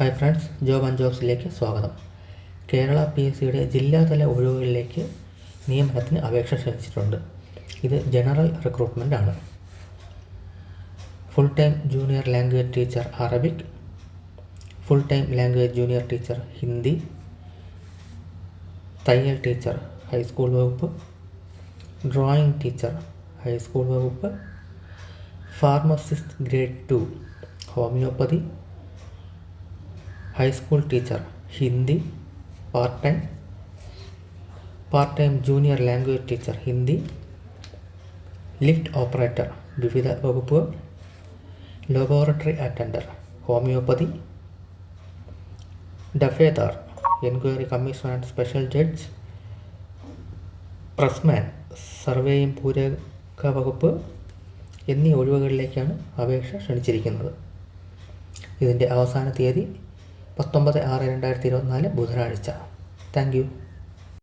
Hi friends, job and ജോബ്സിലേക്ക് സ്വാഗതം. കേരള PSCയുടെ ജില്ലാതല ഒഴിവുകളിലേക്ക് നിയമനത്തിന് അപേക്ഷ ക്ഷണിച്ചിട്ടുണ്ട്. ഇത് ജനറൽ റിക്രൂട്ട്മെൻ്റ് ആണ്. Full time junior language teacher Arabic, full time language junior teacher Hindi, തയ്യൽ ടീച്ചർ ഹൈസ്കൂൾ വകുപ്പ്, ഡ്രോയിങ് ടീച്ചർ ഹൈസ്കൂൾ വകുപ്പ്, pharmacist grade 2 homeopathy, high school teacher Hindi part time junior language teacher Hindi, lift operator വിവിധ വകുപ്പുകൾ, ലബോറട്ടറി അറ്റൻഡർ ഹോമിയോപ്പതി, ഡഫേദാർ enquiry commission and special judge, pressman സർവേയും പൂരക വകുപ്പ് എന്നീ ഒഴിവുകളിലേക്കാണ് അപേക്ഷ ക്ഷണിച്ചിരിക്കുന്നത്. ഇതിൻ്റെ അവസാന തീയതി 19/6/2024 ബുധനാഴ്ച. Thank you.